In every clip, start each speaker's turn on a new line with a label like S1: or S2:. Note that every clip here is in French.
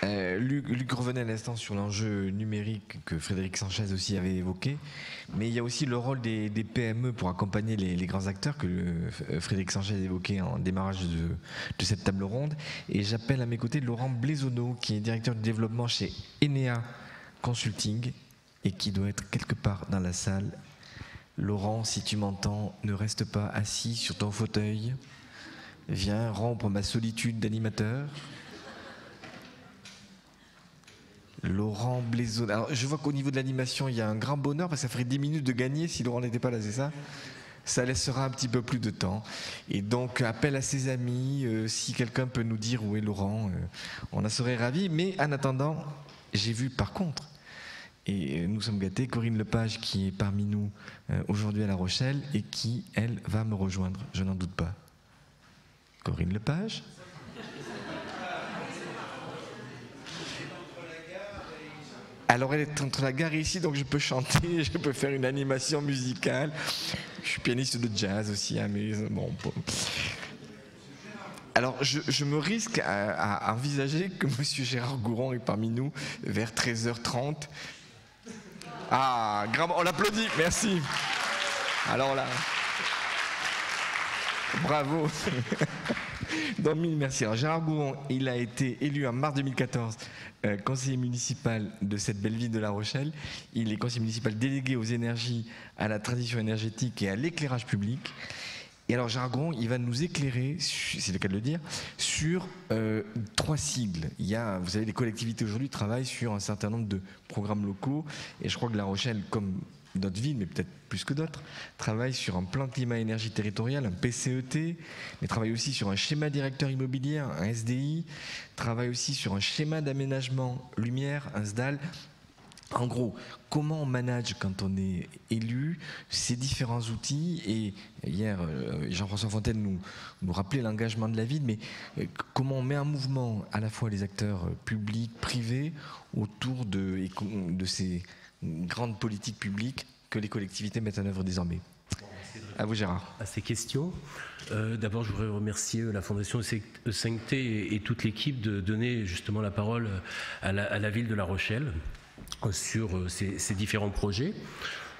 S1: Luc revenait à l'instant sur l'enjeu numérique que Frédéric Sanchez aussi avait évoqué, mais il y a aussi le rôle des PME pour accompagner les grands acteurs que Frédéric Sanchez évoquait en démarrage de cette table ronde. Et j'appelle à mes côtés Laurent Blaisonneau, qui est directeur du développement chez Enea Consulting et qui doit être quelque part dans la salle. Laurent, si tu m'entends, ne reste pas assis sur ton fauteuil. Viens rompre ma solitude d'animateur. Laurent Blaisonneau. Alors, je vois qu'au niveau de l'animation, il y a un grand bonheur parce que ça ferait 10 minutes de gagner si Laurent n'était pas là, c'est ça ? Ça laissera un petit peu plus de temps. Et donc, appel à ses amis, si quelqu'un peut nous dire où est Laurent, on en serait ravis. Mais en attendant, j'ai vu par contre, et nous sommes gâtés, Corinne Lepage qui est parmi nous aujourd'hui à La Rochelle et qui, elle, va me rejoindre, je n'en doute pas. Corinne Lepage ? Alors elle est entre la gare et ici, donc je peux chanter, je peux faire une animation musicale. Je suis pianiste de jazz aussi, hein, mais bon. Alors je me risque à envisager que Monsieur Gérard Gouron est parmi nous vers 13h30. Ah, on l'applaudit, merci. Alors là, bravo. Donc, mille merci. Alors, Gérard Gouron, il a été élu en mars 2014 conseiller municipal de cette belle ville de La Rochelle. Il est conseiller municipal délégué aux énergies, à la transition énergétique et à l'éclairage public. Et alors, Gérard Gouron, il va nous éclairer, c'est le cas de le dire, sur 3 sigles. Vous savez, les collectivités aujourd'hui travaillent sur un certain nombre de programmes locaux. Et je crois que La Rochelle, comme d'autres villes, mais peut-être plus que d'autres, travaillent sur un plan climat-énergie territorial, un PCET, mais travaillent aussi sur un schéma directeur immobilier, un SDI, travaillent aussi sur un schéma d'aménagement lumière, un SDAL. En gros, comment on manage quand on est élu ces différents outils? Et hier, Jean-François Fontaine nous rappelait l'engagement de la ville, mais comment on met en mouvement à la fois les acteurs publics, privés, autour de ces grandes politiques publiques que les collectivités mettent en œuvre désormais. À vous, Gérard.
S2: À ces questions, d'abord je voudrais remercier la Fondation E5T et toute l'équipe de donner justement la parole à la ville de La Rochelle sur ces différents projets.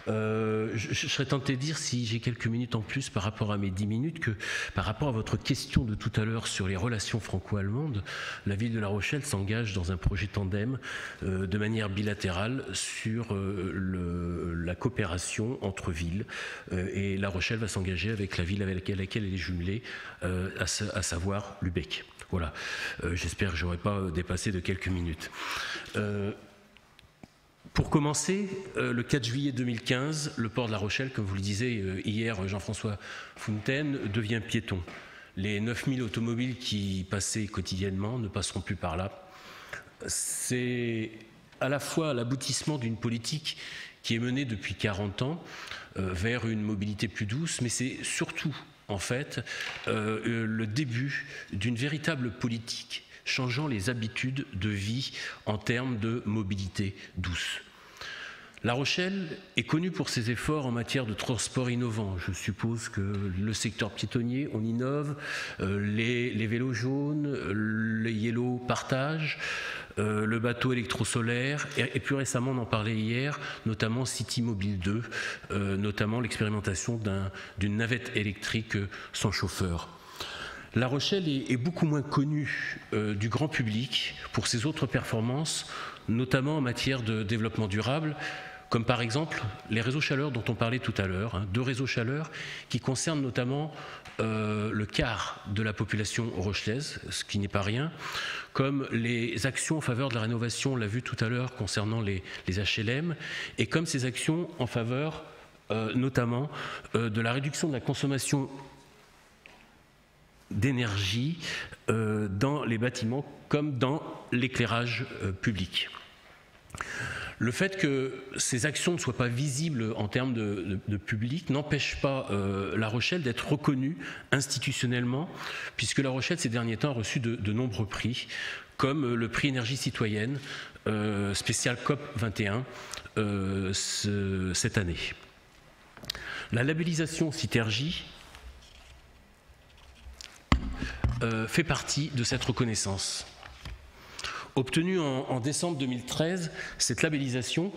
S2: Je serais tenté de dire, si j'ai quelques minutes en plus par rapport à mes 10 minutes, que par rapport à votre question de tout à l'heure sur les relations franco-allemandes, la ville de La Rochelle s'engage dans un projet tandem de manière bilatérale sur la coopération entre villes, et La Rochelle va s'engager avec la ville avec laquelle elle est jumelée, à savoir Lübeck. Voilà, j'espère que je n'aurai pas dépassé de quelques minutes. Pour commencer, le 4 juillet 2015, le port de La Rochelle, comme vous le disiez hier, Jean-François Fontaine, devient piéton. Les 9000 automobiles qui passaient quotidiennement ne passeront plus par là. C'est à la fois l'aboutissement d'une politique qui est menée depuis 40 ans vers une mobilité plus douce, mais c'est surtout, en fait, le début d'une véritable politique changeant les habitudes de vie en termes de mobilité douce. La Rochelle est connue pour ses efforts en matière de transport innovant. Je suppose que le secteur piétonnier, on innove, les vélos jaunes, les yellow partage, le bateau électrosolaire, et plus récemment, on en parlait hier, notamment City Mobile 2, notamment l'expérimentation d'une navette électrique sans chauffeur. La Rochelle est beaucoup moins connue du grand public pour ses autres performances, notamment en matière de développement durable, comme par exemple les réseaux chaleur dont on parlait tout à l'heure, 2 réseaux chaleur qui concernent notamment le quart de la population rochelaise, ce qui n'est pas rien, comme les actions en faveur de la rénovation, on l'a vu tout à l'heure concernant les HLM, et comme ces actions en faveur notamment de la réduction de la consommation d'énergie dans les bâtiments comme dans l'éclairage public. Le fait que ces actions ne soient pas visibles en termes de public n'empêche pas La Rochelle d'être reconnue institutionnellement, puisque La Rochelle ces derniers temps a reçu de nombreux prix, comme le prix énergie citoyenne spécial COP 21 cette année. La labellisation Citergie fait partie de cette reconnaissance. Obtenue en décembre 2013, cette labellisation,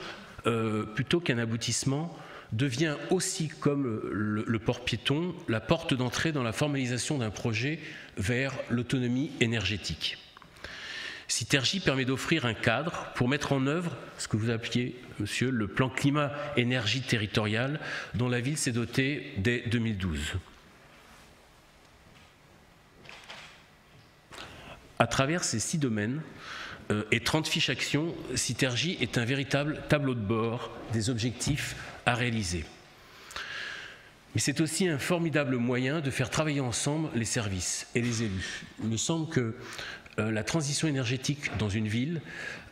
S2: plutôt qu'un aboutissement, devient aussi, comme le port piéton, la porte d'entrée dans la formalisation d'un projet vers l'autonomie énergétique. Citergy permet d'offrir un cadre pour mettre en œuvre ce que vous appeliez, monsieur, le plan climat-énergie territorial dont la ville s'est dotée dès 2012. À travers ces 6 domaines et 30 fiches actions, Citergy est un véritable tableau de bord des objectifs à réaliser. Mais c'est aussi un formidable moyen de faire travailler ensemble les services et les élus. Il me semble que la transition énergétique dans une ville,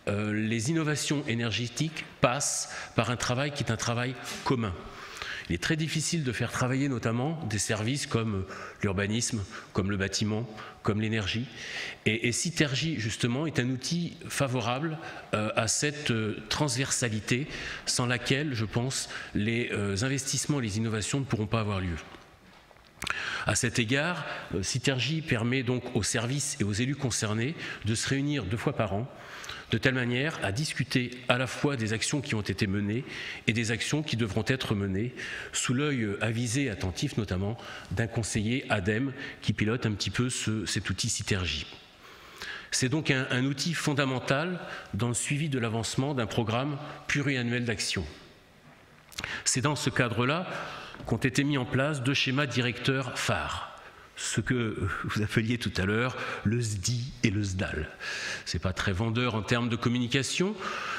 S2: les innovations énergétiques passent par un travail qui est un travail commun. Il est très difficile de faire travailler notamment des services comme l'urbanisme, comme le bâtiment, comme l'énergie. Et Citergy, justement, est un outil favorable à cette transversalité sans laquelle, je pense, les investissements et les innovations ne pourront pas avoir lieu. À cet égard, Citergy permet donc aux services et aux élus concernés de se réunir 2 fois par an, de telle manière à discuter à la fois des actions qui ont été menées et des actions qui devront être menées, sous l'œil avisé et attentif notamment d'un conseiller ADEME qui pilote un petit peu cet outil Citergy. C'est donc un outil fondamental dans le suivi de l'avancement d'un programme pluriannuel d'action. C'est dans ce cadre-là qu'ont été mis en place 2 schémas directeurs phares. Ce que vous appeliez tout à l'heure le SDI et le SDAL. Ce n'est pas très vendeur en termes de communication.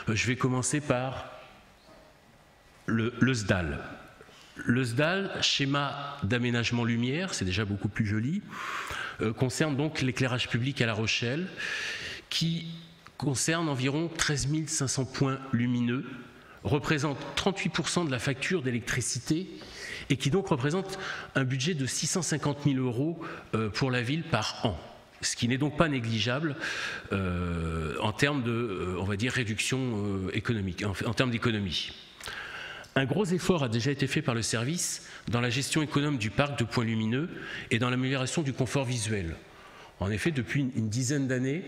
S2: Je vais commencer par le SDAL. Le SDAL, schéma d'aménagement lumière, c'est déjà beaucoup plus joli, concerne donc l'éclairage public à La Rochelle, qui concerne environ 13 500 points lumineux, représente 38% de la facture d'électricité et qui donc représente un budget de 650 000 € pour la ville par an, ce qui n'est donc pas négligeable en termes de, on va dire, réduction économique, en termes d'économie. Un gros effort a déjà été fait par le service dans la gestion économe du parc de points lumineux et dans l'amélioration du confort visuel. En effet, depuis une dizaine d'années,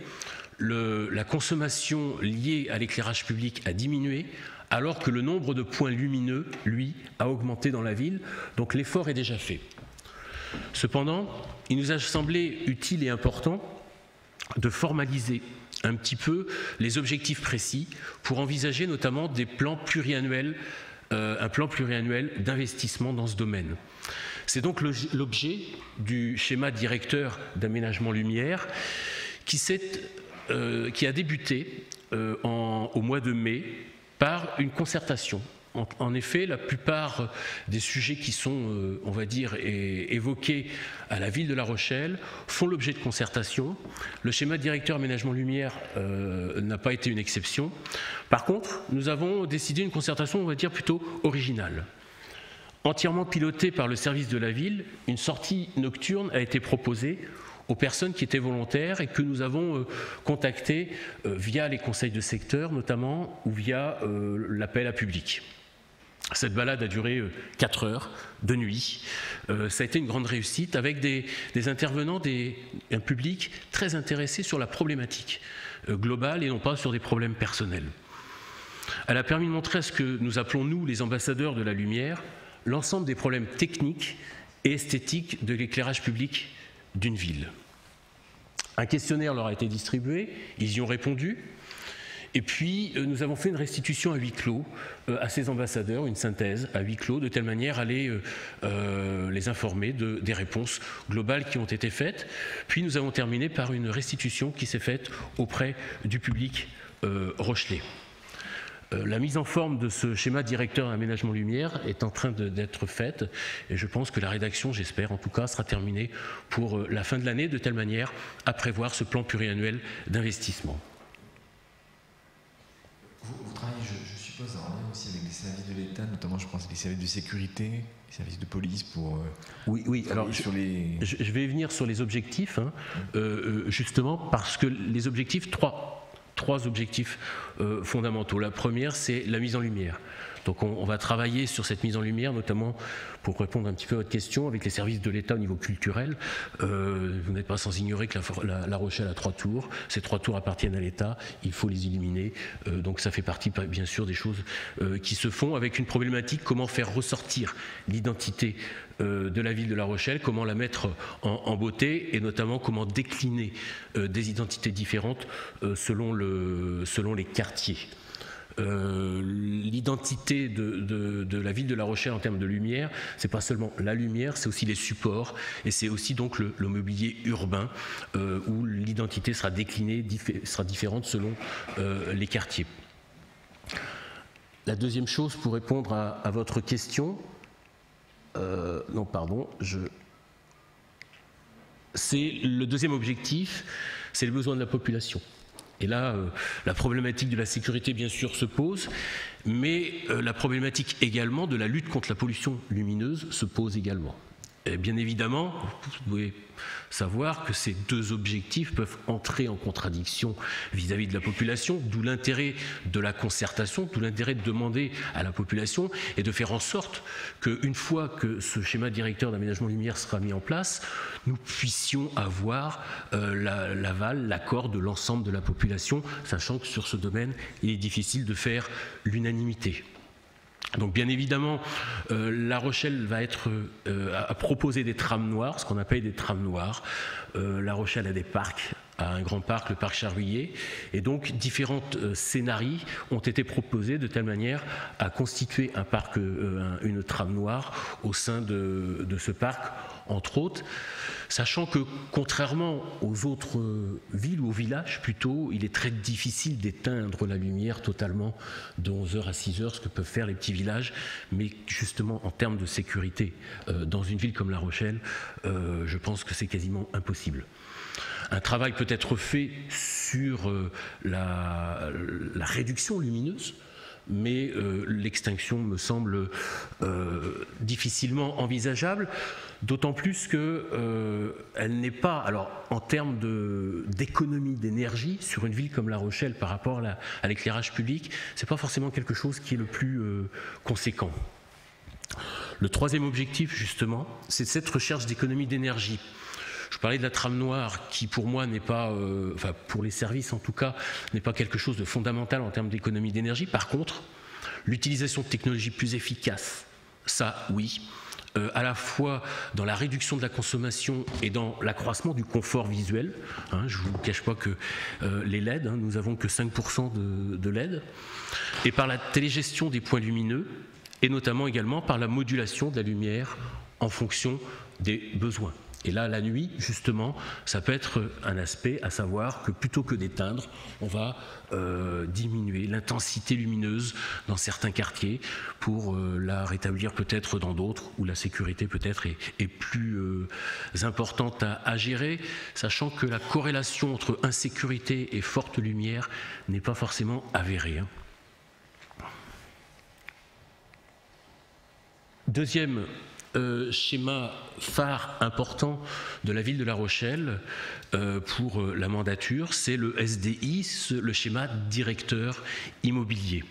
S2: la consommation liée à l'éclairage public a diminué, alors que le nombre de points lumineux, lui, a augmenté dans la ville, donc l'effort est déjà fait. Cependant, il nous a semblé utile et important de formaliser un petit peu les objectifs précis pour envisager notamment des plans pluriannuels, un plan pluriannuel d'investissement dans ce domaine. C'est donc l'objet du schéma directeur d'aménagement lumière qui a débuté au mois de mai par une concertation. En effet, la plupart des sujets qui sont, on va dire, évoqués à la ville de La Rochelle font l'objet de concertation. Le schéma directeur aménagement lumière n'a pas été une exception. Par contre, nous avons décidé une concertation, on va dire, plutôt originale. Entièrement pilotée par le service de la ville, une sortie nocturne a été proposée aux personnes qui étaient volontaires et que nous avons contactées via les conseils de secteur notamment ou via l'appel à public. Cette balade a duré 4 heures de nuit. Ça a été une grande réussite avec des intervenants, un public très intéressé sur la problématique globale et non pas sur des problèmes personnels. Elle a permis de montrer à ce que nous appelons, nous, les ambassadeurs de la lumière, l'ensemble des problèmes techniques et esthétiques de l'éclairage public d'une ville. Un questionnaire leur a été distribué, ils y ont répondu, et puis nous avons fait une restitution à huis clos à ces ambassadeurs, une synthèse à huis clos, de telle manière à les informer des réponses globales qui ont été faites. Puis nous avons terminé par une restitution qui s'est faite auprès du public rochelais. La mise en forme de ce schéma directeur d'aménagement lumière est en train d'être faite et je pense que la rédaction, j'espère en tout cas, sera terminée pour la fin de l'année de telle manière à prévoir ce plan pluriannuel d'investissement.
S1: Vous travaillez, je suppose, en lien aussi avec les services de l'État, notamment je pense les services de sécurité, les services de police pour...
S2: Oui, alors je vais venir sur les objectifs, justement parce que les objectifs, trois objectifs fondamentaux. La première, c'est la mise en lumière. Donc on va travailler sur cette mise en lumière, notamment pour répondre un petit peu à votre question, avec les services de l'État au niveau culturel. Vous n'êtes pas sans ignorer que la Rochelle a 3 tours. Ces 3 tours appartiennent à l'État, il faut les illuminer. Donc ça fait partie bien sûr des choses qui se font, avec une problématique: comment faire ressortir l'identité de la ville de La Rochelle, comment la mettre en beauté, et notamment comment décliner des identités différentes selon les quartiers. L'identité de la ville de La Rochelle en termes de lumière, c'est pas seulement la lumière, c'est aussi les supports, et c'est aussi donc le mobilier urbain, où l'identité sera déclinée, sera différente selon les quartiers. La deuxième chose, pour répondre à votre question, c'est le deuxième objectif, c'est le besoin de la population. Et là, la problématique de la sécurité, bien sûr, se pose, mais la problématique également de la lutte contre la pollution lumineuse se pose également. Et bien évidemment, vous pouvez savoir que ces deux objectifs peuvent entrer en contradiction vis-à-vis de la population, d'où l'intérêt de la concertation, d'où l'intérêt de demander à la population et de faire en sorte qu'une fois que ce schéma directeur d'aménagement lumière sera mis en place, nous puissions avoir l'aval, l'accord de l'ensemble de la population, sachant que sur ce domaine, il est difficile de faire l'unanimité. Donc bien évidemment, La Rochelle va être à proposer des trams noirs, ce qu'on appelle des trams noirs. La Rochelle a des parcs, a un grand parc, le parc Charruillet, et donc différents scénarios ont été proposés de telle manière à constituer un parc, une trame noire au sein de ce parc, entre autres, sachant que contrairement aux autres villes ou aux villages plutôt, il est très difficile d'éteindre la lumière totalement de 11h à 6h, ce que peuvent faire les petits villages, mais justement en termes de sécurité, dans une ville comme La Rochelle, je pense que c'est quasiment impossible. Un travail peut être fait sur la réduction lumineuse, mais l'extinction me semble difficilement envisageable, d'autant plus qu'elle n'est pas, alors en termes d'économie d'énergie, sur une ville comme La Rochelle par rapport à l'éclairage public, c'est pas forcément quelque chose qui est le plus conséquent. Le troisième objectif, justement, c'est cette recherche d'économie d'énergie. Je parlais de la trame noire qui, pour moi, n'est pas, enfin pour les services en tout cas, n'est pas quelque chose de fondamental en termes d'économie d'énergie. Par contre, l'utilisation de technologies plus efficaces, ça oui, à la fois dans la réduction de la consommation et dans l'accroissement du confort visuel. Je ne vous cache pas que les LED, nous n'avons que 5% de LED, et par la télégestion des points lumineux, et notamment également par la modulation de la lumière en fonction des besoins. Et là, la nuit, justement, ça peut être un aspect, à savoir que plutôt que d'éteindre, on va diminuer l'intensité lumineuse dans certains quartiers pour la rétablir peut-être dans d'autres, où la sécurité peut-être est plus importante à gérer, sachant que la corrélation entre insécurité et forte lumière n'est pas forcément avérée. Deuxième schéma phare important de la ville de La Rochelle pour la mandature, c'est le SDI, le schéma directeur immobilier.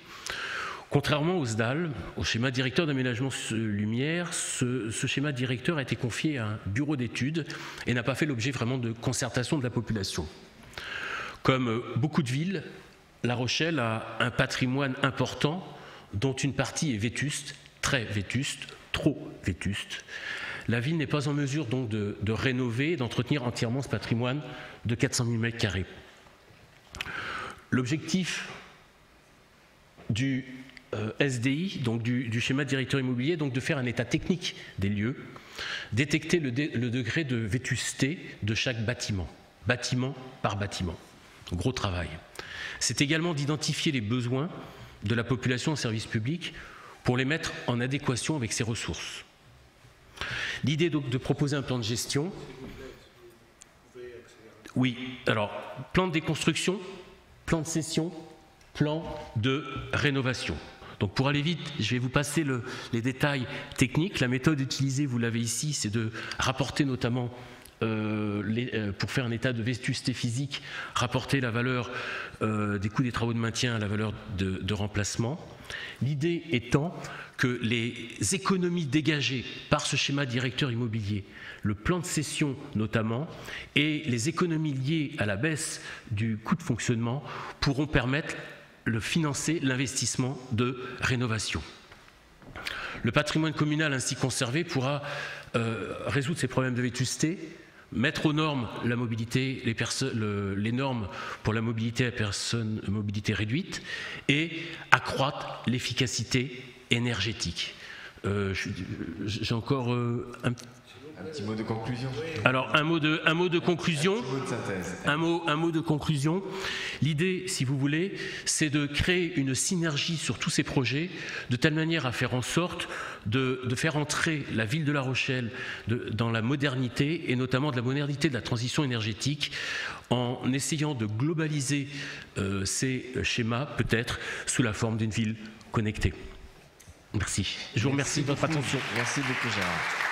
S2: Contrairement au SDAL, au schéma directeur d'aménagement lumière, ce schéma directeur a été confié à un bureau d'études et n'a pas fait l'objet vraiment de concertation de la population. Comme beaucoup de villes, La Rochelle a un patrimoine important dont une partie est vétuste, très vétuste, trop vétuste. La ville n'est pas en mesure donc de rénover et d'entretenir entièrement ce patrimoine de 400 000 m². L'objectif du SDI, donc du schéma directeur immobilier, donc de faire un état technique des lieux, détecter le degré de vétusté de chaque bâtiment par bâtiment. Gros travail. C'est également d'identifier les besoins de la population en service public pour les mettre en adéquation avec ses ressources. L'idée donc de proposer un plan de gestion. Oui, alors, plan de déconstruction, plan de cession, plan de rénovation. Donc pour aller vite, je vais vous passer les détails techniques. La méthode utilisée, vous l'avez ici, c'est de rapporter notamment pour faire un état de vétusté physique, rapporter la valeur des coûts des travaux de maintien à la valeur de remplacement. L'idée étant que les économies dégagées par ce schéma directeur immobilier, le plan de cession notamment, et les économies liées à la baisse du coût de fonctionnement pourront permettre de financer l'investissement de rénovation. Le patrimoine communal ainsi conservé pourra résoudre ces problèmes de vétusté, mettre aux normes la mobilité, les normes pour la mobilité à personnes, mobilité réduite, et accroître l'efficacité énergétique. J'ai encore un petit
S1: mot de conclusion.
S2: Alors un mot de conclusion.
S1: Un mot de synthèse.
S2: Un mot de conclusion. L'idée, si vous voulez, c'est de créer une synergie sur tous ces projets, de telle manière à faire en sorte de faire entrer la ville de La Rochelle dans la modernité, et notamment de la modernité de la transition énergétique, en essayant de globaliser ces schémas, peut-être sous la forme d'une ville connectée. Merci. Je vous remercie de votre attention.
S1: Merci beaucoup, Gérard.